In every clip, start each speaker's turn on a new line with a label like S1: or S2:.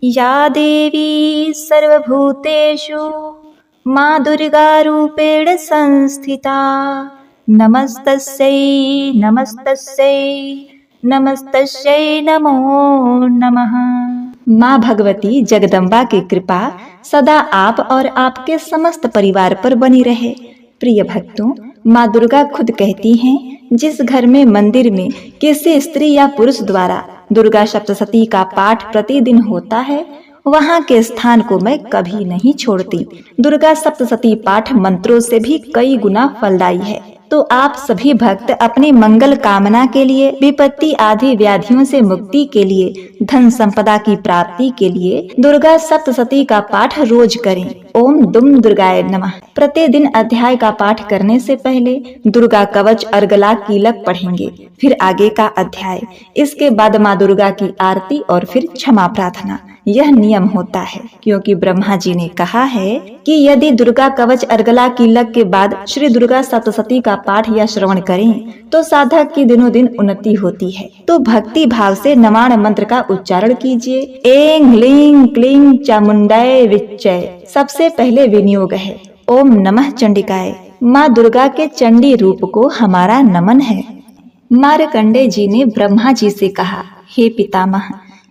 S1: या देवी सर्वभूतेषु माँ दुर्गा रूपेण संस्थिता नमस्तस्यै नमस्तस्यै नमस्तस्यै नमो नमः। माँ भगवती जगदम्बा की कृपा सदा आप और आपके समस्त परिवार पर बनी रहे। प्रिय भक्तों, माँ दुर्गा खुद कहती हैं, जिस घर में मंदिर में किसी स्त्री या पुरुष द्वारा दुर्गा सप्तशती का पाठ प्रतिदिन होता है, वहाँ के स्थान को मैं कभी नहीं छोड़ती। दुर्गा सप्तशती पाठ मंत्रों से भी कई गुना फलदायी है। तो आप सभी भक्त अपनी मंगल कामना के लिए, विपत्ति आदि व्याधियों से मुक्ति के लिए, धन संपदा की प्राप्ति के लिए दुर्गा सप्तशती का पाठ रोज करें। ओम दुम दुर्गाय नमः। प्रतिदिन अध्याय का पाठ करने से पहले दुर्गा कवच अर्गला कीलक पढ़ेंगे, फिर आगे का अध्याय, इसके बाद माँ दुर्गा की आरती और फिर क्षमा प्रार्थना। यह नियम होता है क्योंकि ब्रह्मा जी ने कहा है कि यदि दुर्गा कवच अर्गला कीलक के बाद श्री दुर्गा सप्तशती का पाठ या श्रवण करें तो साधक की दिनों दिन उन्नति होती है। तो भक्ति भाव से नमाण मंत्र का उच्चारण कीजिए। एं ह्लीं क्लीं चामुंडाय विच्चय। सबसे पहले विनियोग है ओम नमः चंडिकाय। माँ दुर्गा के चंडी रूप को हमारा नमन है। मार्कंडेय जी ने ब्रह्मा जी से कहा, हे पितामह,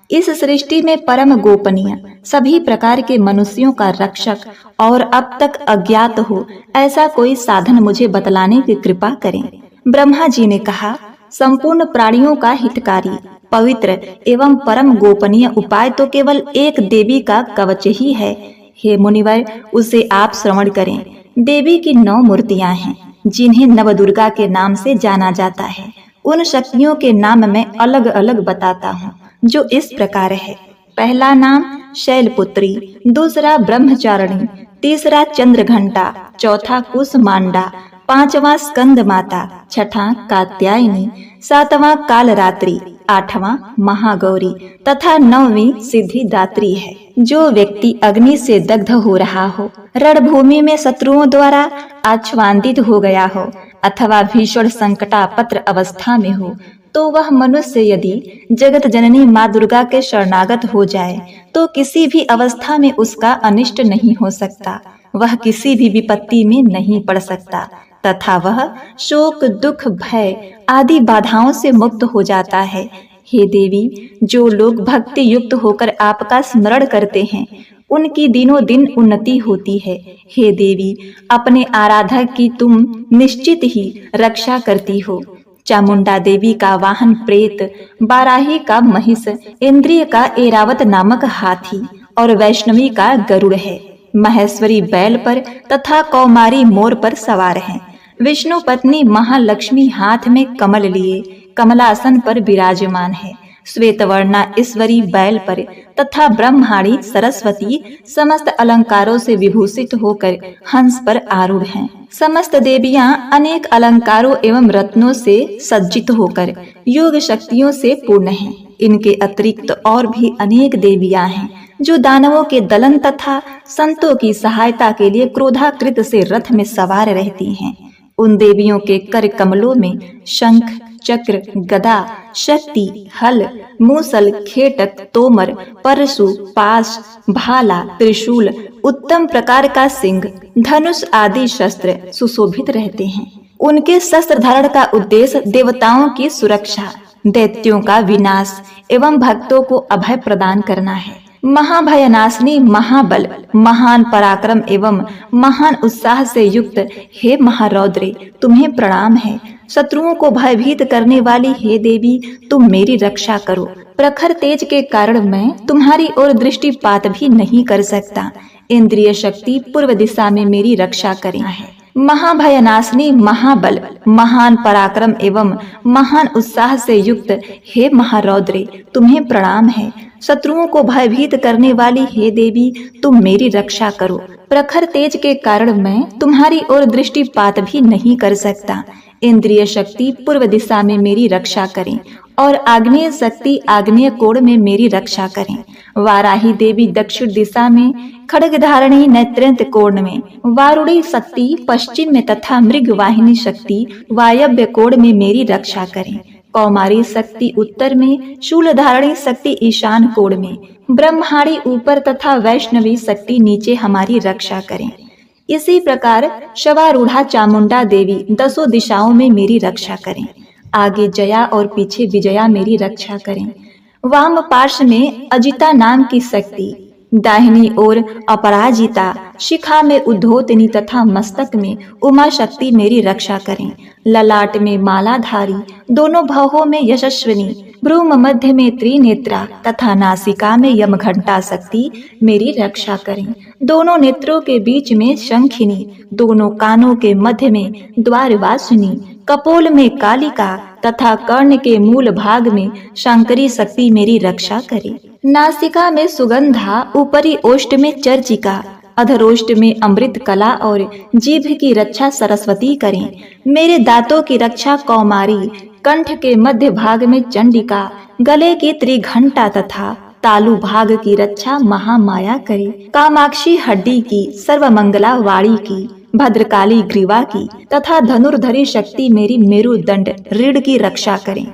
S1: इस सृष्टि में परम गोपनीय, सभी प्रकार के मनुष्यों का रक्षक और अब तक अज्ञात हो ऐसा कोई साधन मुझे बतलाने की कृपा करें। ब्रह्मा जी ने कहा, संपूर्ण प्राणियों का हितकारी, पवित्र एवं परम गोपनीय उपाय तो केवल एक देवी का कवच ही है। हे मुनिवर, उसे आप श्रवण करें। देवी की 9 मूर्तियां हैं जिन्हें नवदुर्गा के नाम से जाना जाता है। उन शक्तियों के नाम मैं अलग अलग बताता हूँ, जो इस प्रकार है। पहला नाम शैलपुत्री, दूसरा ब्रह्मचारिणी, तीसरा चंद्रघंटा, चौथा कुसमांडा, पांचवा स्कंद माता, छठा कात्यायनी, सातवां कालरात्रि, आठवां महागौरी तथा 9वीं सिद्धिदात्री है। जो व्यक्ति अग्नि से दग्ध हो रहा हो, रणभूमि में शत्रुओं द्वारा आच्छादित हो गया हो अथवा भीषण संकटापत्र अवस्था में हो, तो वह मनुष्य यदि जगत जननी माँ दुर्गा के शरणागत हो जाए तो किसी भी अवस्था में उसका अनिष्ट नहीं हो सकता। वह किसी भी विपत्ति में नहीं पड़ सकता तथा वह शोक दुख भय आदि बाधाओं से मुक्त हो जाता है। हे देवी, जो लोग भक्ति युक्त होकर आपका स्मरण करते हैं उनकी दिनों दिन उन्नति होती है। हे देवी, अपने आराधक की तुम निश्चित ही रक्षा करती हो। चामुंडा देवी का वाहन प्रेत, बाराही का महिष, इंद्रिय का एरावत नामक हाथी और वैष्णवी का गरुड़ है। महेश्वरी बैल पर तथा कौमारी मोर पर सवार हैं। विष्णु पत्नी महालक्ष्मी हाथ में कमल लिए कमलासन पर विराजमान है। श्वेतवर्णा ईश्वरी बैल पर तथा ब्रह्माणी सरस्वती समस्त अलंकारों से विभूषित होकर हंस पर आरूढ़ हैं। समस्त देवियां अनेक अलंकारों एवं रत्नों से सज्जित होकर योग शक्तियों से पूर्ण हैं। इनके अतिरिक्त और भी अनेक देवियां हैं जो दानवों के दलन तथा संतों की सहायता के लिए क्रोधाकृत से रथ में सवार रहती हैं। उन देवियों के कर कमलों में शंख, चक्र, गदा, शक्ति, हल, मूसल, खेटक, तोमर, परशु, पाश, भाला, त्रिशूल, उत्तम प्रकार का सिंह, धनुष आदि शस्त्र सुशोभित रहते हैं। उनके शस्त्र धारण का उद्देश्य देवताओं की सुरक्षा, दैत्यों का विनाश एवं भक्तों को अभय प्रदान करना है। महाभयनाशिनी, महाबल, महान पराक्रम एवं महान उत्साह से युक्त हे महारौद्रे, तुम्हें प्रणाम है। शत्रुओं को भयभीत करने वाली हे देवी, तुम मेरी रक्षा करो। प्रखर तेज के कारण मैं तुम्हारी ओर दृष्टिपात भी नहीं कर सकता। इंद्रिय शक्ति पूर्व दिशा में मेरी रक्षा करें है। महाभयनाशिनी, महाबल, महान पराक्रम एवं महान उत्साह से युक्त हे महारौद्रे, तुम्हें प्रणाम है। शत्रुओं को भयभीत करने वाली हे देवी, तुम मेरी रक्षा करो। प्रखर तेज के कारण मैं तुम्हारी ओर दृष्टिपात भी नहीं कर सकता। इंद्रिय शक्ति पूर्व दिशा में मेरी रक्षा करें और आग्नेय शक्ति आग्नेय कोण में मेरी रक्षा करें। वाराही देवी दक्षिण दिशा में, खड्ग धारणी नेत्रंत कोण में, वारुणी शक्ति पश्चिम में तथा मृग वाहिनी शक्ति वायव्य कोण में मेरी रक्षा करें। कौमारी शक्ति उत्तर में, शूल धारणी शक्ति ईशान कोण में, ब्रह्माणी ऊपर तथा वैष्णवी शक्ति नीचे हमारी रक्षा करें। इसी प्रकार शवारूढ़ा चामुंडा देवी दसों दिशाओं में मेरी रक्षा करें। आगे जया और पीछे विजया मेरी रक्षा करें। वाम पार्श्व में अजिता नाम की शक्ति, दाहिनी ओर अपराजिता, शिखा में उद्धोतनी तथा मस्तक में उमा शक्ति मेरी रक्षा करें। ललाट में मालाधारी, दोनों भवों में यशस्विनी, भ्रूम मध्य में त्रिनेत्रा तथा नासिका में यमघंटा शक्ति मेरी रक्षा करें। दोनों नेत्रों के बीच में शंखिनी, दोनों कानों के मध्य में द्वारवासिनी, कपोल में कालिका तथा कर्ण के मूल भाग में शंकरी शक्ति मेरी रक्षा करे। नासिका में सुगंधा, ऊपरी ओष्ठ में चर्चिका, अधरोष्ठ में अमृत कला और जीभ की रक्षा सरस्वती करें। मेरे दांतों की रक्षा कौमारी, कंठ के मध्य भाग में चंडिका, गले की त्रिघंटा तथा तालु भाग की रक्षा महामाया करे। कामाक्षी हड्डी की, सर्वमंगला वाणी की, भद्रकाली ग्रीवा की तथा धनुर्धरी शक्ति मेरी मेरुदंड रीढ़ की रक्षा करें।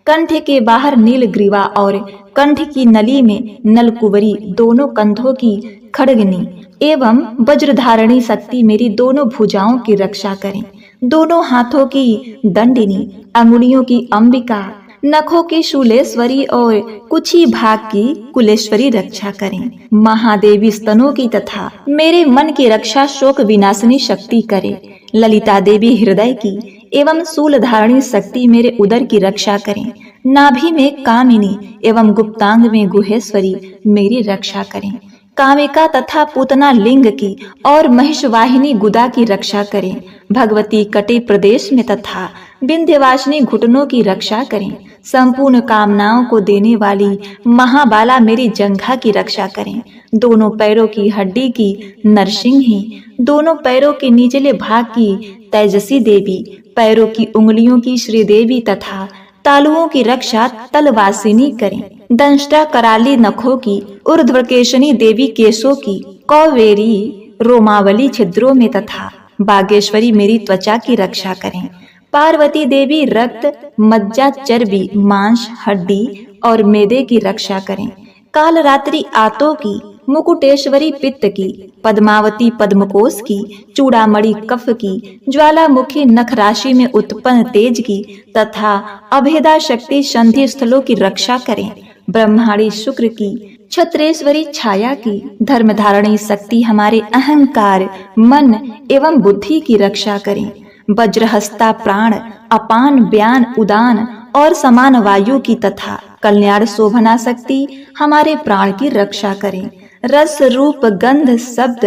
S1: कंठ के बाहर नील ग्रीवा और कंठ की नली में नलकुवरी, दोनों कंधों की खड्गनी एवं वज्रधारणी शक्ति मेरी दोनों भुजाओं की रक्षा करें। दोनों हाथों की दंडिनी, अंगुलियों की अंबिका, नखों की शूलेश्वरी और कुछी भाग की कुलेश्वरी रक्षा करें। महादेवी स्तनों की तथा मेरे मन की रक्षा शोक विनाशनी शक्ति करे। ललिता देवी हृदय की एवं शूल धारणी शक्ति मेरे उदर की रक्षा करें। नाभि में कामिनी एवं गुप्तांग में गुहेश्वरी मेरी रक्षा करें। कामिका तथा पूतना लिंग की और महिषवाहिनी गुदा की रक्षा करें। भगवती कटी प्रदेश में तथा विंध्यवासिनी घुटनों की रक्षा करें। संपूर्ण कामनाओं को देने वाली महाबाला मेरी जंघा की रक्षा करें। दोनों पैरों की हड्डी की नरसिंही, दोनों पैरों के निचले भाग की तेजसी देवी, पैरों की उंगलियों की श्रीदेवी तथा तालुओं की रक्षा तलवासिनी करें। दंष्टा कराली नखों की, ऊर्ध्वकेशनी देवी केशों की, कौवेरी रोमावली छिद्रों में तथा बागेश्वरी मेरी त्वचा की रक्षा करें। पार्वती देवी रक्त, मज्जा, चर्बी, मांस, हड्डी और मेदे की रक्षा करें। काल रात्रि आतों की, मुकुटेश्वरी पित्त की, पद्मावती पद्मकोश की, चूड़ामणि कफ की, ज्वालामुखी नख राशि में उत्पन्न तेज की तथा अभेदा शक्ति संधि स्थलों की रक्षा करें। ब्रह्माणी शुक्र की, छत्रेश्वरी छाया की, धर्मधारणी शक्ति हमारे अहंकार, मन एवं बुद्धि की रक्षा करें। वज्रहस्ता प्राण, अपान, व्यान, उदान और समान वायु की तथा कल्याण शोभना शक्ति हमारे प्राण की रक्षा करें। रस रूप, गंध, शब्द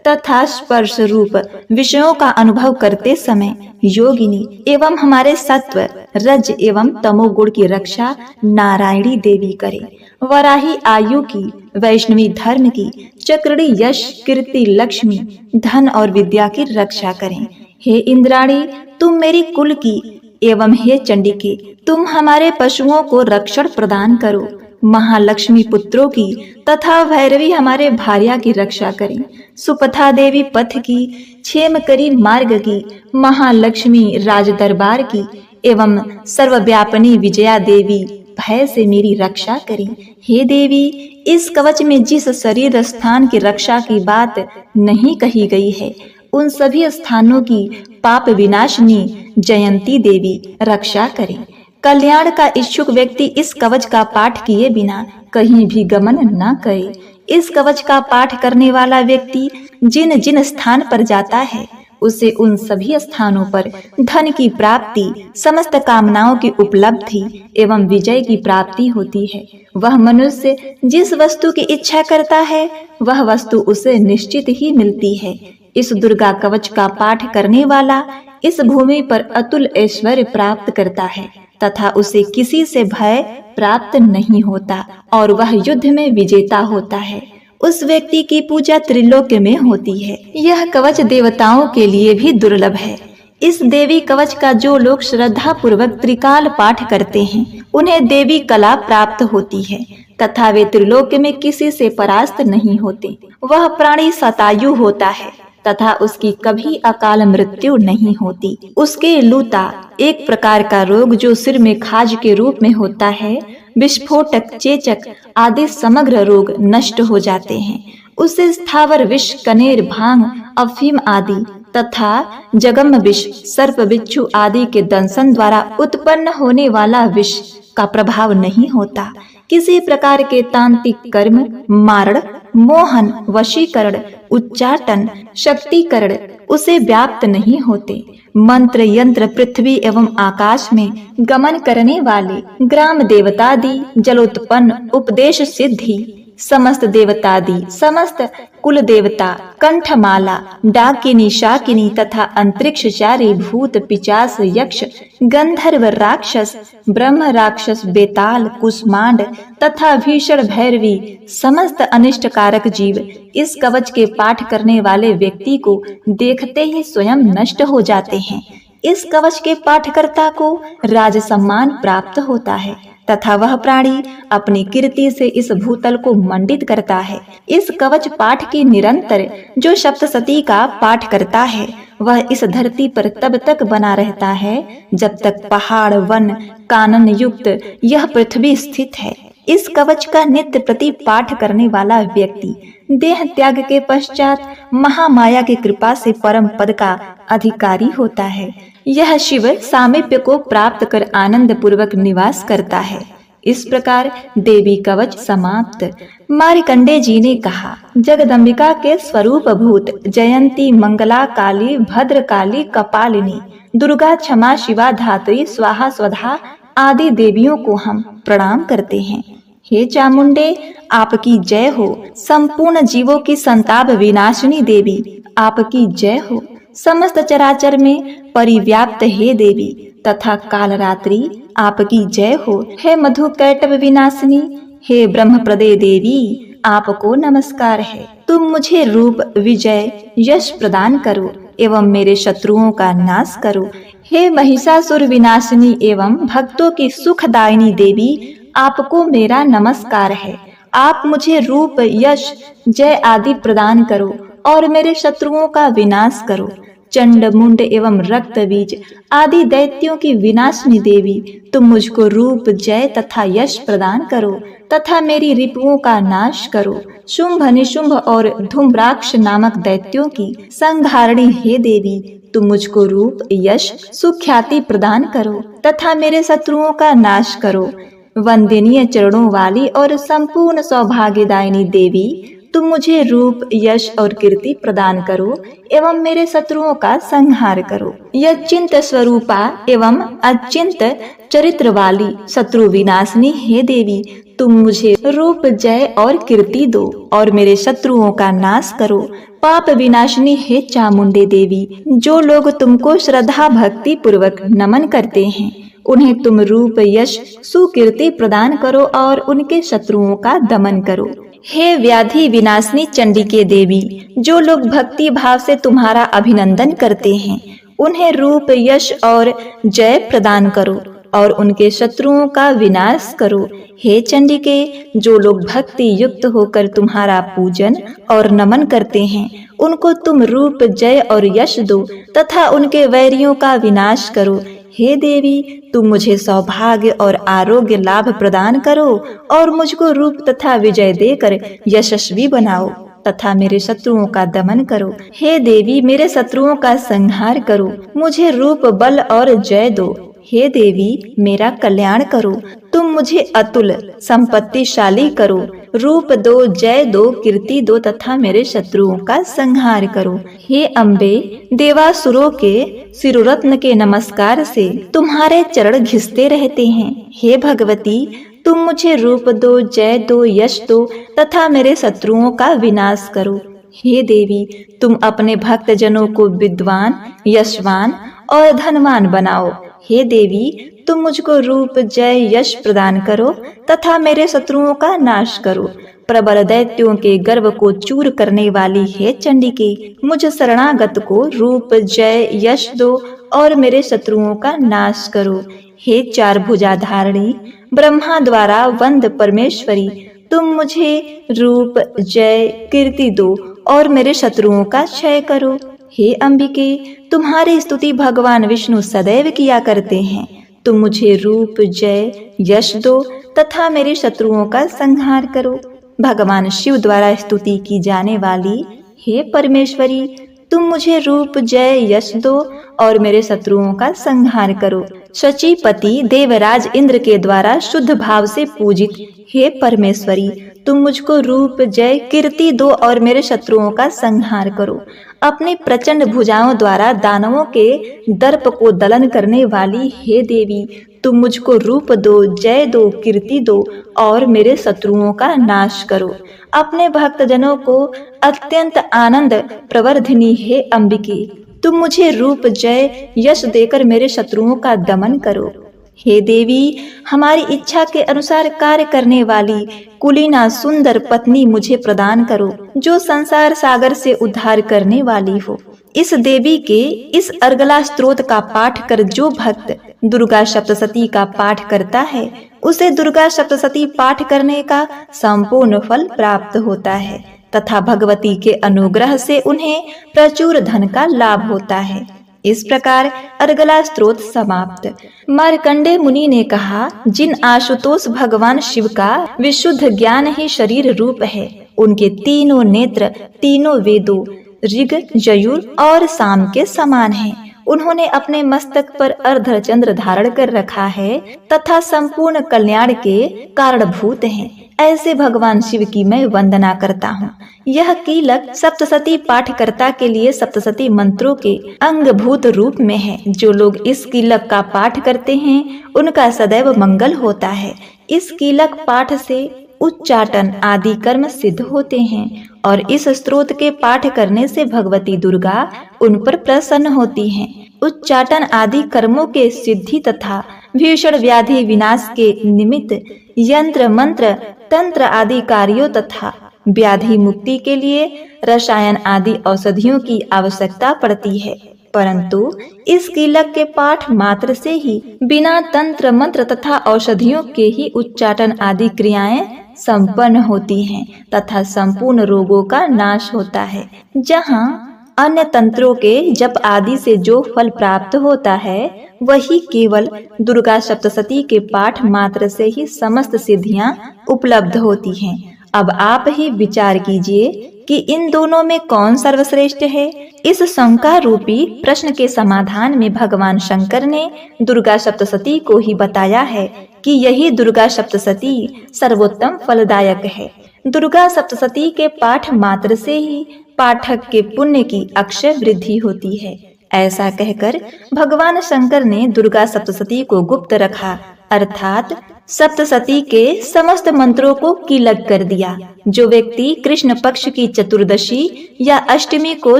S1: तथा स्पर्श रूप विषयों का अनुभव करते समय योगिनी एवं हमारे सत्व, रज एवं तमोगुण की रक्षा नारायणी देवी करे। वराही आयु की, वैष्णवी धर्म की, चक्रणी यश, कीर्ति, लक्ष्मी, धन और विद्या की रक्षा करें। हे इंद्राणी, तुम मेरी कुल की एवं हे चंडिके, तुम हमारे पशुओं को रक्षण प्रदान करो। महालक्ष्मी पुत्रों की तथा भैरवी हमारे भार्या की रक्षा करें। सुपथा देवी पथ की, क्षेमकरी मार्ग की, महालक्ष्मी राज दरबार की एवं सर्वव्यापिनी विजया देवी भय से मेरी रक्षा करें। हे देवी, इस कवच में जिस शरीर स्थान की रक्षा की बात नहीं कही गई है, उन सभी स्थानों की पाप विनाशिनी जयंती देवी रक्षा करें। कल्याण का इच्छुक व्यक्ति इस कवच का पाठ किए बिना कहीं भी गमन न करे। इस कवच का पाठ करने वाला व्यक्ति जिन जिन स्थान पर जाता है, उसे उन सभी स्थानों पर धन की प्राप्ति, समस्त कामनाओं की उपलब्धि एवं विजय की प्राप्ति होती है। वह मनुष्य जिस वस्तु की इच्छा करता है, वह वस्तु उसे निश्चित ही मिलती है। इस दुर्गा कवच का पाठ करने वाला इस भूमि पर अतुल ऐश्वर्य प्राप्त करता है तथा उसे किसी से भय प्राप्त नहीं होता और वह युद्ध में विजेता होता है। उस व्यक्ति की पूजा त्रिलोक्य में होती है। यह कवच देवताओं के लिए भी दुर्लभ है। इस देवी कवच का जो लोग श्रद्धा पूर्वक त्रिकाल पाठ करते हैं, उन्हें देवी कला प्राप्त होती है तथा वे त्रिलोक्य में किसी से परास्त नहीं होते। वह प्राणी शतायु होता है तथा उसकी कभी अकाल मृत्यु नहीं होती। उसके लूता एक प्रकार का रोग जो सिर में खाज के रूप में होता है, विस्फोटक, चेचक आदि समग्र रोग नष्ट हो जाते हैं। उससे स्थावर विष, कनेर, भांग, अफीम आदि तथा जगम विष, सर्प, बिच्छू आदि के दंशन द्वारा उत्पन्न होने वाला विष का प्रभाव नहीं होता। किसी प्रकार के तांत्रिक कर्म, मारण, मोहन, वशीकरण, उच्चाटन, शक्तिकरण उसे व्याप्त नहीं होते। मंत्र, यंत्र, पृथ्वी एवं आकाश में गमन करने वाले ग्राम देवतादि, जलोत्पन्न, उपदेश सिद्धि, समस्त देवतादि, समस्त कुल देवता, कंठमाला, डाकिनी, शाकिनी तथा अंतरिक्षचारी, भूत, पिचास, यक्ष, गंधर्व, राक्षस, ब्रह्म राक्षस, बेताल, कुष्मांड तथा भीषण भैरवी, समस्त अनिष्टकारक जीव इस कवच के पाठ करने वाले व्यक्ति को देखते ही स्वयं नष्ट हो जाते हैं। इस कवच के पाठकर्ता को राज सम्मान प्राप्त होता है तथा वह प्राणी अपनी कीर्ति से इस भूतल को मंडित करता है। इस कवच पाठ की निरंतर जो सप्तशती का पाठ करता है, वह इस धरती पर तब तक बना रहता है जब तक पहाड़, वन, कानन युक्त यह पृथ्वी स्थित है। इस कवच का नित्य प्रति पाठ करने वाला व्यक्ति देह त्याग के पश्चात महामाया की कृपा से परम पद का अधिकारी होता है। यह शिव सामीप्य को प्राप्त कर आनंद पूर्वक निवास करता है। इस प्रकार देवी कवच समाप्त। मार्कंडेय जी ने कहा, जगदम्बिका के स्वरूप भूत जयंती, मंगला, काली, भद्रकाली, कपालिनी, दुर्गा, क्षमा, शिवा, धात्री, स्वाहा, स्वधा आदि देवियों को हम प्रणाम करते हैं। हे चामुंडे, आपकी जय हो। संपूर्ण जीवों की संताप विनाशिनी देवी, आपकी जय हो। समस्त चराचर में परिव्याप्त हे देवी तथा कालरात्रि, आपकी जय हो। हे मधु कैटभ विनाशिनी, हे ब्रह्मप्रदे देवी, आपको नमस्कार है। तुम मुझे रूप, विजय, यश प्रदान करो एवं मेरे शत्रुओं का नाश करो। हे महिषासुर विनाशिनी एवं भक्तों की सुखदायिनी देवी, आपको मेरा नमस्कार है। आप मुझे रूप, यश, जय आदि प्रदान करो और मेरे शत्रुओं का विनाश करो। चंड, मुंड एवं रक्त बीज आदि दैत्यों की विनाशिनी देवी, तुम मुझको रूप, जय तथा यश प्रदान करो तथा मेरी रिपुओं का नाश करो। शुंभ, निशुंभ और धूम्राक्ष नामक दैत्यों की संहारिणी हे देवी, तुम मुझको रूप, यश, सुख्याति प्रदान करो तथा मेरे शत्रुओं का नाश करो। वंदनीय चरणों वाली और संपूर्ण सौभाग्यदायिनी देवी, तुम मुझे रूप, यश और कीर्ति प्रदान करो एवं मेरे शत्रुओं का संहार करो। यचिंत स्वरूपा एवं अचिंत चरित्र वाली शत्रु विनाशिनी हे देवी, तुम मुझे रूप, जय और कीर्ति दो और मेरे शत्रुओं का नाश करो। पाप विनाशिनी हे चामुंडे देवी, जो लोग तुमको श्रद्धा भक्ति पूर्वक नमन करते हैं, उन्हें तुम रूप, यश, सुकीर्ति प्रदान करो और उनके शत्रुओं का दमन करो। हे व्याधि विनाशिनी चंडिके देवी, जो लोग भक्ति भाव से तुम्हारा अभिनंदन करते हैं, उन्हें रूप, यश और जय प्रदान करो और उनके शत्रुओं का विनाश करो। हे चंडिके, जो लोग भक्ति युक्त होकर तुम्हारा पूजन और नमन करते हैं, उनको तुम रूप, जय और यश दो तथा उनके वैरियों का विनाश करो। हे देवी, तुम मुझे सौभाग्य और आरोग्य लाभ प्रदान करो और मुझको रूप तथा विजय देकर यशस्वी बनाओ तथा मेरे शत्रुओं का दमन करो। हे देवी, मेरे शत्रुओं का संहार करो, मुझे रूप, बल और जय दो। हे देवी, मेरा कल्याण करो, तुम मुझे अतुल संपत्तिशाली करो, रूप दो, जय दो, कीर्ति दो तथा मेरे शत्रुओं का संहार करो। हे अम्बे, देवासुरों के सिरुरत्न के नमस्कार से तुम्हारे चरण घिसते रहते हैं। हे भगवती, तुम मुझे रूप दो, जय दो, यश दो तथा मेरे शत्रुओं का विनाश करो। हे देवी, तुम अपने भक्त जनों को विद्वान, यशवान और धनवान बनाओ। हे देवी, तुम मुझको रूप, जय, यश प्रदान करो तथा मेरे शत्रुओं का नाश करो। प्रबल दैत्यों के गर्व को चूर करने वाली हे चंडिके, मुझ शरणागत को रूप, जय, यश दो और मेरे शत्रुओं का नाश करो। हे चार भुजाधारिणी, ब्रह्मा द्वारा वंद परमेश्वरी, तुम मुझे रूप, जय, कीर्ति दो और मेरे शत्रुओं का क्षय करो। हे अंबिके, तुम्हारी स्तुति भगवान विष्णु सदैव किया करते हैं। तुम मुझे रूप, जय, यश दो तथा मेरे शत्रुओं का संहार करो। भगवान शिव द्वारा स्तुति की जाने वाली हे परमेश्वरी, तुम मुझे रूप, जय, यश दो और मेरे शत्रुओं का संहार करो। शचीपति देवराज इंद्र के द्वारा शुद्ध भाव से पूजित हे परमेश्वरी, तुम मुझको रूप, जय, कीर्ति दो और मेरे शत्रुओं का संहार करो। अपनी प्रचंड भुजाओं द्वारा दानवों के दर्प को दलन करने वाली हे देवी, तुम मुझको रूप दो, जय दो, कीर्ति दो और मेरे शत्रुओं का नाश करो। अपने भक्तजनों को अत्यंत आनंद प्रवर्धिनी हे अंबिके, तुम मुझे रूप, जय, यश देकर मेरे शत्रुओं का दमन करो। हे देवी, हमारी इच्छा के अनुसार कार्य करने वाली कुलीना सुंदर पत्नी मुझे प्रदान करो, जो संसार सागर से उद्धार करने वाली हो। इस देवी के इस अर्गला स्तोत्र का पाठ कर जो भक्त दुर्गा सप्तशती का पाठ करता है, उसे दुर्गा सप्तशती पाठ करने का संपूर्ण फल प्राप्त होता है तथा भगवती के अनुग्रह से उन्हें प्रचुर धन का लाभ होता है। इस प्रकार अर्गला स्तोत्र समाप्त। मार्कंडेय मुनि ने कहा, जिन आशुतोष भगवान शिव का विशुद्ध ज्ञान ही शरीर रूप है, उनके तीनों नेत्र तीनों वेदों ऋग, यजुर और साम के समान हैं। उन्होंने अपने मस्तक पर अर्धचंद्र धारण कर रखा है तथा संपूर्ण कल्याण के कारणभूत हैं। ऐसे भगवान शिव की मैं वंदना करता हूँ। यह कीलक सप्तशती पाठकर्ता के लिए सप्तशती मंत्रों के अंगभूत रूप में है। जो लोग इस कीलक का पाठ करते हैं, उनका सदैव मंगल होता है। इस कीलक पाठ से उच्चाटन आदि कर्म सिद्ध होते हैं और इस स्तोत्र के पाठ करने से भगवती दुर्गा उन पर प्रसन्न होती हैं। उच्चाटन आदि कर्मों के सिद्धि तथा भीषण व्याधि विनाश के निमित्त यंत्र, मंत्र, तंत्र आदि कार्यों तथा व्याधि मुक्ति के लिए रसायन आदि औषधियों की आवश्यकता पड़ती है। परंतु इस कीलक के पाठ मात्र से ही बिना तंत्र, मंत्र तथा औषधियों के ही उच्चाटन आदि क्रियाएं संपन्न होती हैं तथा संपूर्ण रोगों का नाश होता है। जहाँ अन्य तंत्रों के जप आदि से जो फल प्राप्त होता है, वही केवल दुर्गा सप्तशती के पाठ मात्र से ही समस्त सिद्धियां उपलब्ध होती हैं। अब आप ही विचार कीजिए कि इन दोनों में कौन सर्वश्रेष्ठ है। इस शंका रूपी प्रश्न के समाधान में भगवान शंकर ने दुर्गा सप्तशती को ही बताया है कि यही दुर्गा सप्तशती सर्वोत्तम फलदायक है। दुर्गा सप्तशती के पाठ मात्र से ही पाठक के पुण्य की अक्षय वृद्धि होती है। ऐसा कहकर भगवान शंकर ने दुर्गा सप्तशती को गुप्त रखा, अर्थात सप्तशती के समस्त मंत्रों को कीलक कर दिया। जो व्यक्ति कृष्ण पक्ष की चतुर्दशी या अष्टमी को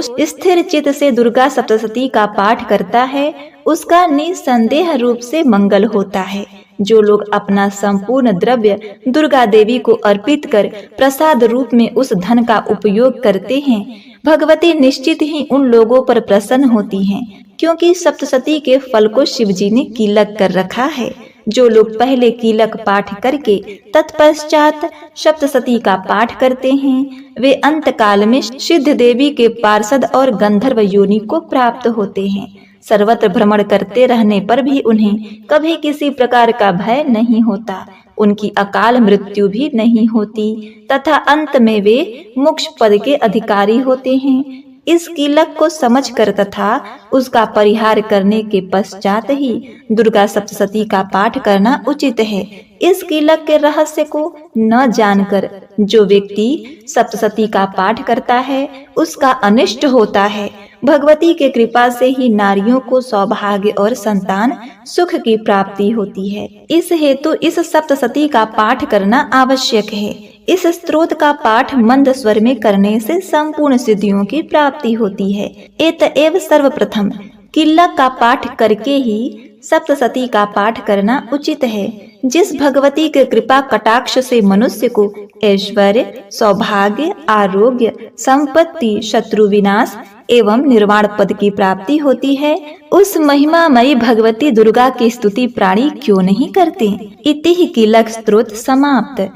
S1: स्थिर चित्त से दुर्गा सप्तशती का पाठ करता है, उसका निसंदेह रूप से मंगल होता है। जो लोग अपना संपूर्ण द्रव्य दुर्गा देवी को अर्पित कर प्रसाद रूप में उस धन का उपयोग करते हैं, भगवती निश्चित ही उन लोगों पर प्रसन्न होती हैं, क्योंकि सप्तशती के फल को शिवजी ने कीलक कर रखा है। जो लोग पहले कीलक पाठ करके तत्पश्चात सप्तशती का पाठ करते हैं, वे अंत काल में सिद्ध देवी के पार्षद और गंधर्व योनि को प्राप्त होते हैं। सर्वत्र भ्रमण करते रहने पर भी उन्हें कभी किसी प्रकार का भय नहीं होता, उनकी अकाल मृत्यु भी नहीं होती तथा अंत में वे मोक्ष पद के अधिकारी होते हैं। इस कीलक को समझकर तथा उसका परिहार करने के पश्चात ही दुर्गा सप्तशती का पाठ करना उचित है। इस कीलक के रहस्य को न जानकर जो व्यक्ति सप्तशती का पाठ करता है, उसका अनिष्ट होता है। भगवती के कृपा से ही नारियों को सौभाग्य और संतान सुख की प्राप्ति होती है। इस हेतु इस सप्तशती का पाठ करना आवश्यक है। इस स्तोत्र का पाठ मंद स्वर में करने से संपूर्ण सिद्धियों की प्राप्ति होती है। एतएव सर्वप्रथम कीलक का पाठ करके ही सप्तशती का पाठ करना उचित है। जिस भगवती के कृपा कटाक्ष से मनुष्य को ऐश्वर्य, सौभाग्य, आरोग्य, संपत्ति, शत्रु विनाश एवं निर्वाण पद की प्राप्ति होती है, उस महिमामयी भगवती दुर्गा की स्तुति प्राणी क्यों नहीं करते। इति ही कीलक स्तोत्र समाप्त।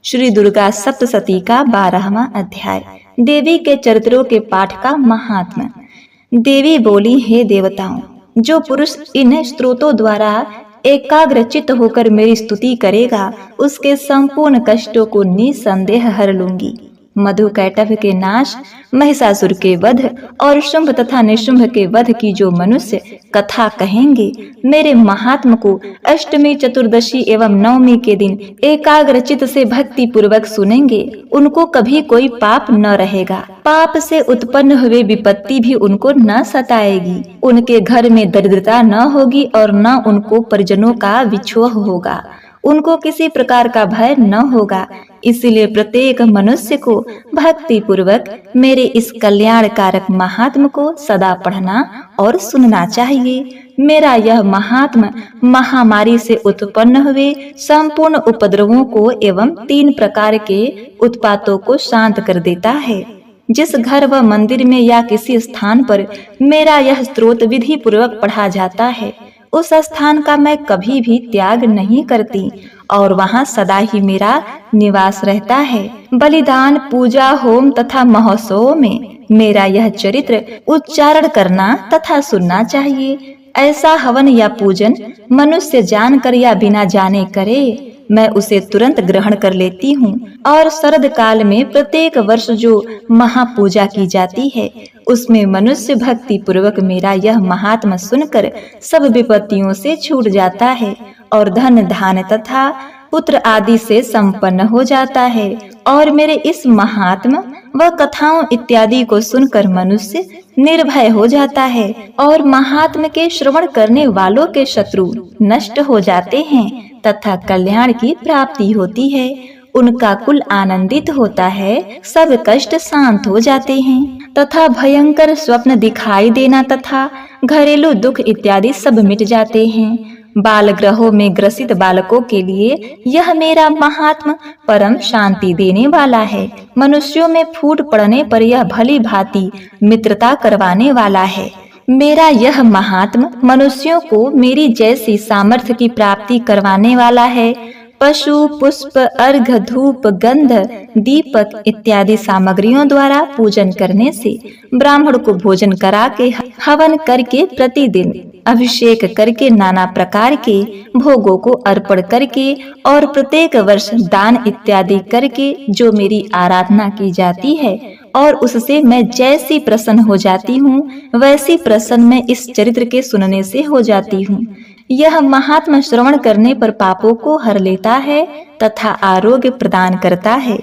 S1: श्री दुर्गा सप्तशती का 12वां अध्याय। देवी के चरित्रों के पाठ का महात्म्य। देवी बोली, हे देवताओं, जो पुरुष इन स्त्रोतों द्वारा एकाग्रचित होकर मेरी स्तुति करेगा, उसके संपूर्ण कष्टों को निसंदेह हर लूंगी। मधु कैटभ के नाश, महिषासुर के वध और शुंभ तथा निशुंभ के वध की जो मनुष्य कथा कहेंगे, मेरे महात्म को अष्टमी, चतुर्दशी एवं नवमी के दिन एकाग्रचित से भक्ति पूर्वक सुनेंगे, उनको कभी कोई पाप न रहेगा। पाप से उत्पन्न हुए विपत्ति भी उनको न सताएगी। उनके घर में दरिद्रता न होगी और न उनको परिजनों का विछोह होगा। उनको किसी प्रकार का भय न होगा। इसलिए प्रत्येक मनुष्य को भक्ति पूर्वक मेरे इस कल्याणकारक महात्म को सदा पढ़ना और सुनना चाहिए। मेरा यह महात्म महामारी से उत्पन्न हुए संपूर्ण उपद्रवों को एवं 3 प्रकार के उत्पातों को शांत कर देता है। जिस घर व मंदिर में या किसी स्थान पर मेरा यह स्तोत्र विधि पूर्वक पढ़ा जाता है, उस स्थान का मैं कभी भी त्याग नहीं करती और वहाँ सदा ही मेरा निवास रहता है। बलिदान, पूजा, होम तथा महोत्सव में मेरा यह चरित्र उच्चारण करना तथा सुनना चाहिए। ऐसा हवन या पूजन मनुष्य जानकर या बिना जाने करे, मैं उसे तुरंत ग्रहण कर लेती हूँ। और शरद काल में प्रत्येक वर्ष जो महापूजा की जाती है, उसमें मनुष्य भक्ति पूर्वक मेरा यह महात्म सुनकर सब विपत्तियों से छूट जाता है और धन धान्य तथा पुत्र आदि से संपन्न हो जाता है। और मेरे इस महात्म व कथाओं इत्यादि को सुनकर मनुष्य निर्भय हो जाता है और महात्म के श्रवण करने वालों के शत्रु नष्ट हो जाते हैं तथा कल्याण की प्राप्ति होती है। उनका कुल आनंदित होता है, सब कष्ट शांत हो जाते हैं तथा भयंकर स्वप्न दिखाई देना तथा घरेलू दुख इत्यादि सब मिट जाते हैं। बाल ग्रहों में ग्रसित बालकों के लिए यह मेरा महात्म परम शांति देने वाला है। मनुष्यों में फूट पड़ने पर यह भली भांति मित्रता करवाने वाला है। मेरा यह महात्म मनुष्यों को मेरी जैसी सामर्थ्य की प्राप्ति करवाने वाला है। पशु, पुष्प, अर्घ, धूप, गंध, दीपक इत्यादि सामग्रियों द्वारा पूजन करने से, ब्राह्मण को भोजन करा के, हवन करके, प्रतिदिन अभिषेक करके, नाना प्रकार के भोगों को अर्पण करके और प्रत्येक वर्ष दान इत्यादि करके जो मेरी आराधना की जाती है और उससे मैं जैसी प्रसन्न हो जाती हूँ, वैसी प्रसन्न मैं इस चरित्र के सुनने से हो जाती हूँ। यह महात्मा श्रवण करने पर पापों को हर लेता है तथा आरोग्य प्रदान करता है।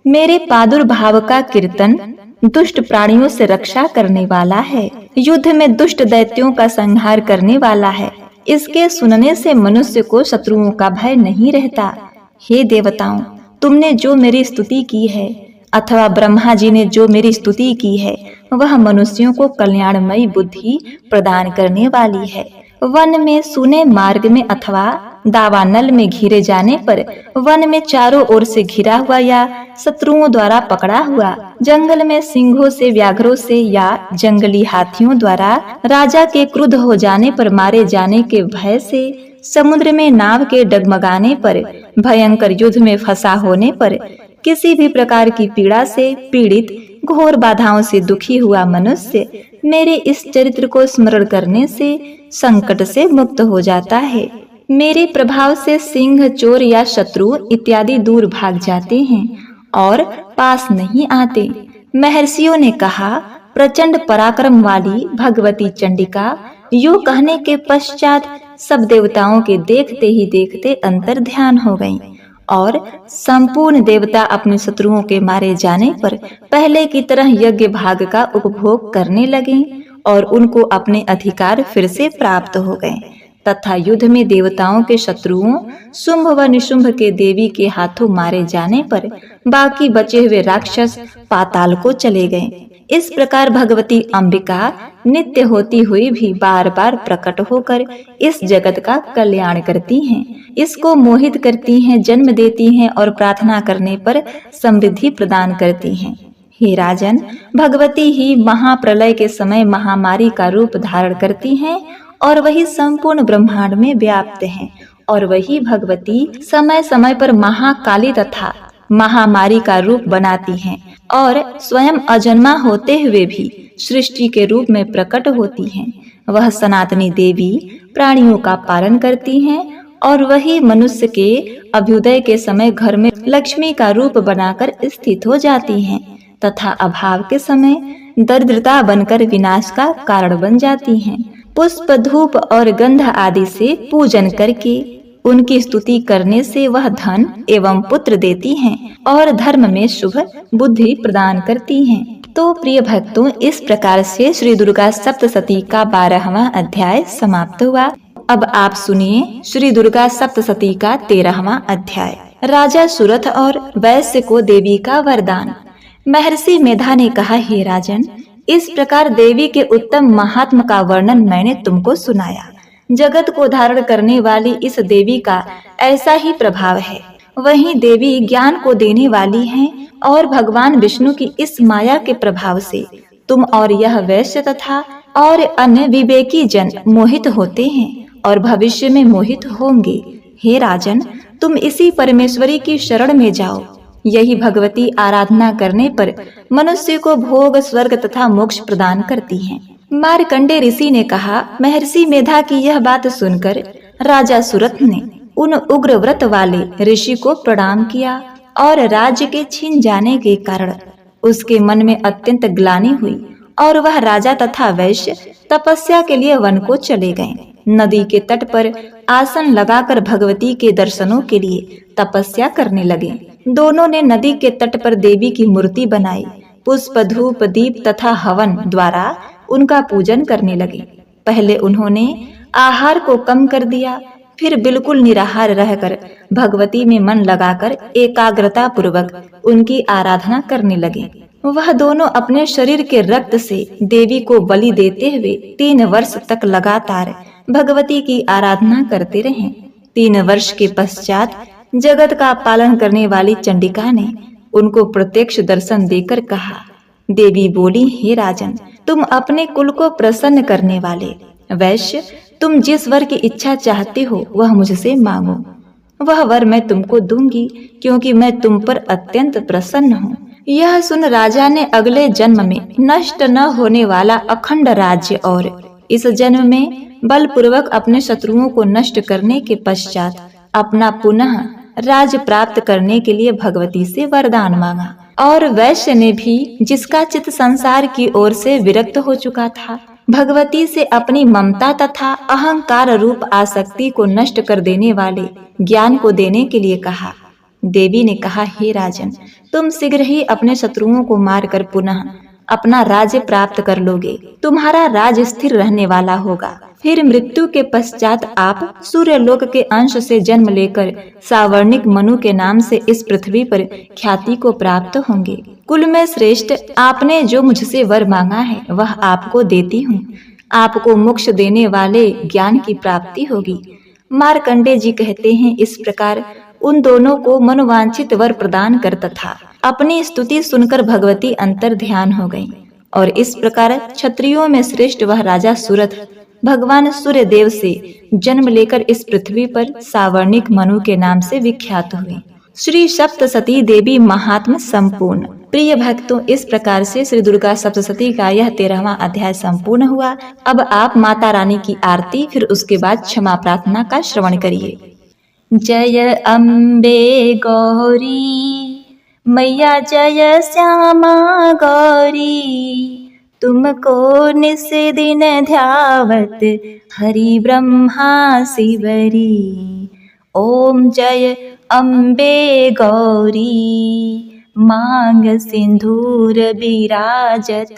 S1: मेरे प्रादुर्भाव का कीर्तन दुष्ट प्राणियों से रक्षा करने वाला है, युद्ध में दुष्ट दैत्यों का संहार करने वाला है। इसके सुनने से मनुष्य को शत्रुओं का भय नहीं रहता। हे देवताओं, तुमने जो मेरी स्तुति की है अथवा ब्रह्मा जी ने जो मेरी स्तुति की है, वह मनुष्यों को कल्याणमयी बुद्धि प्रदान करने वाली है। वन में, सूने मार्ग में अथवा दावानल में घिरे जाने पर, वन में चारों ओर से घिरा हुआ या शत्रुओं द्वारा पकड़ा हुआ, जंगल में सिंहों से, व्याघ्रों से या जंगली हाथियों द्वारा राजा के क्रुद्ध हो जाने पर मारे जाने के भय से, समुद्र में नाव के डगमगाने पर, भयंकर युद्ध में फंसा होने पर, किसी भी प्रकार की पीड़ा से पीड़ित, घोर बाधाओं से दुखी हुआ मनुष्य मेरे इस चरित्र को स्मरण करने से संकट से मुक्त हो जाता है। मेरे प्रभाव से सिंह, चोर या शत्रु इत्यादि दूर भाग जाते हैं और पास नहीं आते। महर्षियों ने कहा, प्रचंड पराक्रम वाली भगवती चंडिका यूं कहने के पश्चात सब देवताओं के देखते ही देखते अंतर ध्यान हो गईं और संपूर्ण देवता अपने शत्रुओं के मारे जाने पर पहले की तरह यज्ञ भाग का उपभोग करने लगे और उनको अपने अधिकार फिर से प्राप्त हो गए तथा युद्ध में देवताओं के शत्रुओं शुंभ व निशुंभ के देवी के हाथों मारे जाने पर बाकी बचे हुए राक्षस पाताल को चले गए। इस प्रकार भगवती अंबिका नित्य होती हुई भी बार बार प्रकट होकर इस जगत का कल्याण करती हैं, इसको मोहित करती हैं, जन्म देती हैं और प्रार्थना करने पर समृद्धि प्रदान करती हैं। हे राजन, भगवती ही महाप्रलय के समय महामारी का रूप धारण करती हैं और वही संपूर्ण ब्रह्मांड में व्याप्त हैं और वही भगवती समय समय पर महाकाली तथा महामारी का रूप बनाती हैं और स्वयं अजन्मा होते हुए भी सृष्टि के रूप में प्रकट होती हैं। वह सनातनी देवी प्राणियों का पालन करती हैं और वही मनुष्य के अभ्युदय के समय घर में लक्ष्मी का रूप बनाकर स्थित हो जाती हैं तथा अभाव के समय दरिद्रता बनकर विनाश का कारण बन जाती हैं। पुष्प, धूप और गंध आदि से पूजन करके उनकी स्तुति करने से वह धन एवं पुत्र देती हैं और धर्म में शुभ बुद्धि प्रदान करती हैं। तो प्रिय भक्तों, इस प्रकार से श्री दुर्गा सप्तशती का 12वां अध्याय समाप्त हुआ। अब आप सुनिए श्री दुर्गा सप्तशती का 13वां अध्याय। राजा सुरथ और वैश्य को देवी का वरदान। महर्षि मेधा ने कहा, हे राजन, इस प्रकार देवी के उत्तम महात्म का वर्णन मैंने तुमको सुनाया। जगत को धारण करने वाली इस देवी का ऐसा ही प्रभाव है। वहीं देवी ज्ञान को देने वाली हैं और भगवान विष्णु की इस माया के प्रभाव से तुम और यह वैश्य तथा और अन्य विवेकी जन मोहित होते हैं और भविष्य में मोहित होंगे। हे राजन, तुम इसी परमेश्वरी की शरण में जाओ। यही भगवती आराधना करने पर मनुष्य को भोग, स्वर्ग तथा मोक्ष प्रदान करती हैं। मार्कंडे ऋषि ने कहा, महर्षि मेधा की यह बात सुनकर राजा सुरथ ने उन उग्र व्रत वाले ऋषि को प्रणाम किया और राज्य के छीन जाने के कारण उसके मन में अत्यंत ग्लानि हुई और वह राजा तथा वैश्य तपस्या के लिए वन को चले गए। नदी के तट पर आसन लगाकर भगवती के दर्शनों के लिए तपस्या करने लगे। दोनों ने नदी के तट पर देवी की मूर्ति बनाई। पुष्प, धूप, दीप तथा हवन द्वारा उनका पूजन करने लगे। पहले उन्होंने आहार को कम कर दिया, फिर बिल्कुल निराहार रहकर भगवती में मन लगाकर एकाग्रता पूर्वक उनकी आराधना करने लगे। वह दोनों अपने शरीर के रक्त से देवी को बलि देते हुए 3 वर्ष तक लगातार भगवती की आराधना करते रहे। 3 वर्ष के पश्चात जगत का पालन करने वाली चंडिका ने उनको प्रत्यक्ष दर्शन देकर कहा। देवी बोली, हे राजन, तुम अपने कुल को प्रसन्न करने वाले वैश्य, तुम जिस वर की इच्छा चाहते हो वह मुझसे मांगो। वह वर मैं तुमको दूंगी, क्योंकि मैं तुम पर अत्यंत प्रसन्न हूँ। यह सुन राजा ने अगले जन्म में नष्ट न होने वाला अखंड राज्य और इस जन्म में बलपूर्वक अपने शत्रुओं को नष्ट करने के पश्चात अपना पुनः राज्य प्राप्त करने के लिए भगवती से वरदान मांगा। और वैश्य ने भी, जिसका चित्त संसार की ओर से विरक्त हो चुका था, भगवती से अपनी ममता तथा अहंकार रूप आसक्ति को नष्ट कर देने वाले ज्ञान को देने के लिए कहा। देवी ने कहा, हे राजन, तुम शीघ्र ही अपने शत्रुओं को मारकर पुनः अपना राज्य प्राप्त कर लोगे। तुम्हारा राज्य स्थिर रहने वाला होगा। फिर मृत्यु के पश्चात आप सूर्यलोक के अंश से जन्म लेकर सावर्णिक मनु के नाम से इस पृथ्वी पर ख्याति को प्राप्त होंगे। कुल में श्रेष्ठ, आपने जो मुझसे वर मांगा है वह आपको देती हूँ। आपको मोक्ष देने वाले ज्ञान की प्राप्ति होगी। मार्कंडे जी कहते हैं, इस प्रकार उन दोनों को मनोवांछित वर प्रदान कर तथा अपनी स्तुति सुनकर भगवती अंतर ध्यान हो गई। और इस प्रकार क्षत्रियों में श्रेष्ठ वह राजा सुरथ भगवान सूर्य देव से जन्म लेकर इस पृथ्वी पर सावर्णिक मनु के नाम से विख्यात हुए। श्री सप्तशती देवी महात्म संपूर्ण। प्रिय भक्तों, इस प्रकार से श्री दुर्गा सप्तशती का यह 13वां अध्याय संपूर्ण हुआ। अब आप माता रानी की आरती, फिर उसके बाद क्षमा प्रार्थना का श्रवण करिए। जय अम्बे गौरी मैया, जय श्यामा गौरी, तुमको निस दिन ध्यावत हरि ब्रह्मा शिवरी। ओम जय अम्बे गौरी, मांग सिंदूर विराजत,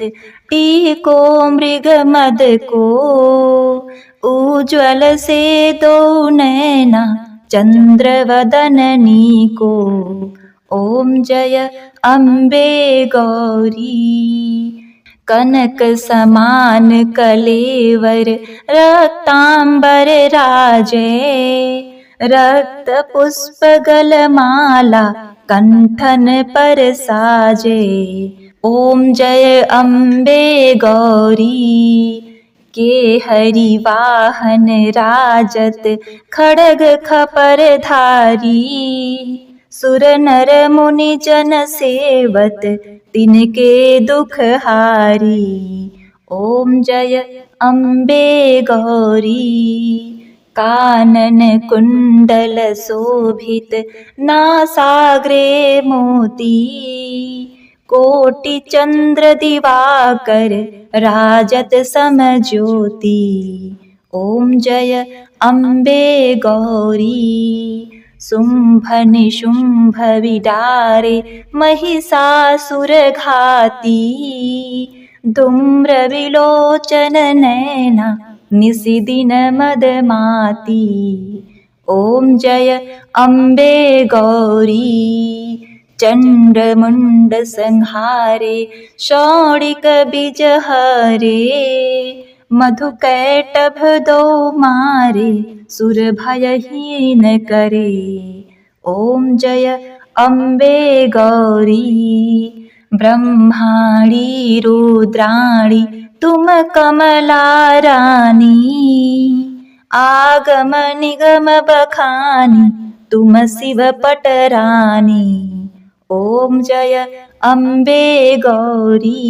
S1: टीको मृग मद को, उज्ज्वल से दो नैना चंद्र वदननी को। ओम जय अम्बे गौरी, कनक समान कलेवर रक्तांबर राजे, रक्त पुष्प गलमाला कंठन पर साजे। ओम जय अम्बे गौरी, के हरि वाहन राजत, खड़ग खपर धारी, सुर नर मुनि जन सेवत तिनके दुख हारी। ओम जय अम्बे गौरी। कानन कुंडल शोभित नासाग्रे मोती। कोटि चंद्र दिवाकर राजत सम ज्योति। ओम जय अम्बे गौरी। शुंभ निशुंभ विडारे महिषासुर घाती। धूम्र विलोचन नैना निशिदिन मदमाती। ओम जय अम्बे गौरी। चंड मुंड संहारे शौरिक बीज हरे। मधु कैटभ दो मारे सुर भयहीन करे। ओम जय अम्बे गौरी। ब्रह्माणी रुद्राणी तुम कमला रानी। आगम निगम बखानी तुम शिव पटरानी। ओम जय अम्बे गौरी।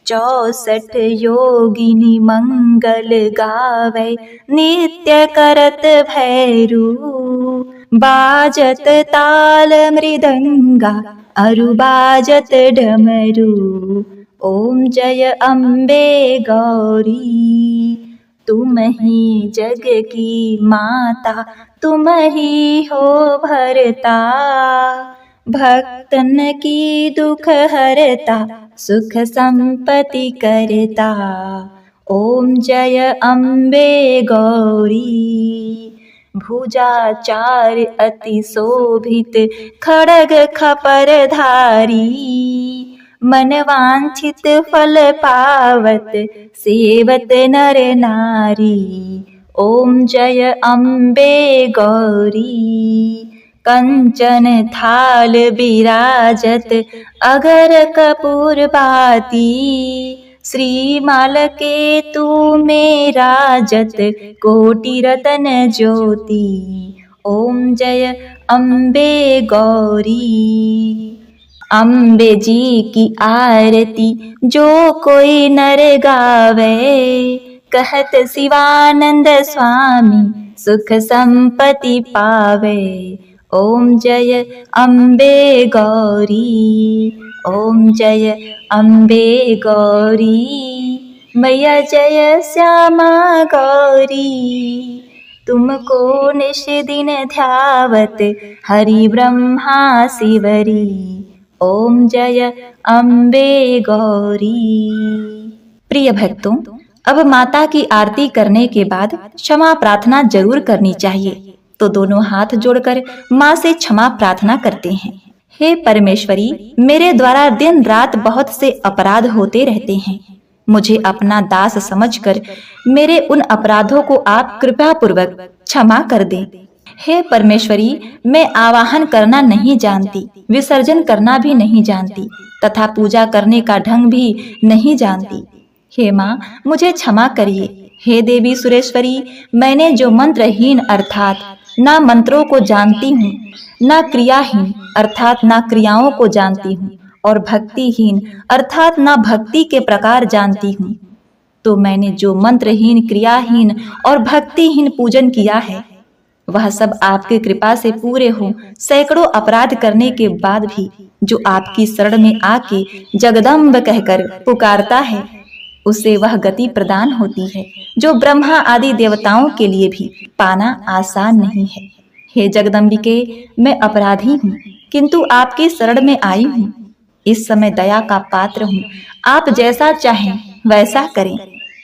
S1: 64 योगिनी मंगल गावे नित्य करत भैरू। बाजत ताल मृदंगा अरु बाजत डमरू। ओम जय अम्बे गौरी। तुम ही जग की माता तुम ही हो भरता। भक्तन की दुख हरता सुख संपत्ति करता। ओम जय अम्बे गौरी। भुजाचार अति शोभित खड़ग खपर धारी। मनवांछित फल पावत सेवत नर नारी। ओम जय अम्बे गौरी। कंचन थाल विराजत अगर कपूर बाती। श्रीमाल के तू में राजत कोटि रतन ज्योति। ओम जय अम्बे गौरी। अम्बे जी की आरती जो कोई नर गावे। कहत शिवानंद स्वामी सुख संपत्ति पावे। ओम जय अम्बे गौरी। ओम जय अम्बे गौरी। मैया जय श्यामा गौरी। तुमको निश दिन ध्यावत हरि ब्रह्मा शिवरी। ओम जय अम्बे गौरी। प्रिय भक्तों, अब माता की आरती करने के बाद क्षमा प्रार्थना जरूर करनी चाहिए। तो दोनों हाथ जोड़कर माँ से क्षमा प्रार्थना करते हैं। हे परमेश्वरी, मेरे द्वारा दिन रात बहुत से अपराध होते रहते हैं। मुझे अपना दास समझकर मेरे उन अपराधों को आप कृपा पूर्वक क्षमा कर दें। हे परमेश्वरी, मैं आवाहन करना नहीं जानती, विसर्जन करना भी नहीं जानती तथा पूजा करने का ढंग भी नहीं जानती। हे माँ, मुझे क्षमा करिए। हे देवी सुरेश्वरी, मैंने जो मंत्रहीन अर्थात ना मंत्रों को जानती हूँ, ना क्रियाहीन अर्थात ना क्रियाओं को जानती हूँ और भक्तिहीन अर्थात ना भक्ति के प्रकार जानती हूँ, तो मैंने जो मंत्रहीन क्रियाहीन और भक्तिहीन पूजन किया है वह सब आपकी कृपा से पूरे हो। सैकड़ों अपराध करने के बाद भी जो आपकी शरण में आके जगदम्ब कहकर पुकारता है उसे वह गति प्रदान होती है जो ब्रह्मा आदि देवताओं के लिए भी पाना आसान नहीं है। हे जगदम्बिके, मैं अपराधी हूँ किंतु आपकी शरण में आई हूँ। इस समय दया का पात्र हूँ, आप जैसा चाहें वैसा करें।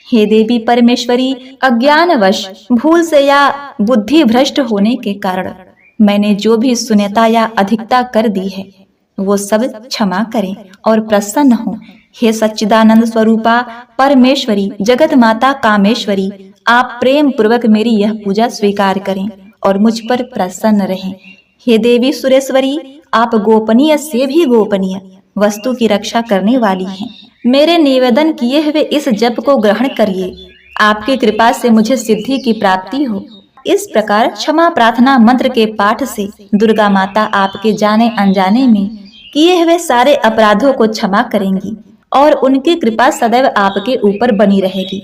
S1: हे देवी परमेश्वरी, अज्ञानवश भूल से या बुद्धि भ्रष्ट होने के कारण मैंने जो भी शून्यता या अधिकता कर दी है वो सब क्षमा करें और प्रसन्न हो। हे सच्चिदानंद स्वरूपा परमेश्वरी, जगत माता कामेश्वरी, आप प्रेम पूर्वक मेरी यह पूजा स्वीकार करें और मुझ पर प्रसन्न रहें। हे देवी सुरेश्वरी, आप गोपनीय से भी गोपनीय वस्तु की रक्षा करने वाली हैं। मेरे निवेदन किए हुए इस जप को ग्रहण करिए। आपकी कृपा से मुझे सिद्धि की प्राप्ति हो। इस प्रकार क्षमा प्रार्थना मंत्र के पाठ से दुर्गा माता आपके जाने अनजाने में किए हुए सारे अपराधों को क्षमा करेंगी और उनकी कृपा सदैव आपके ऊपर बनी रहेगी।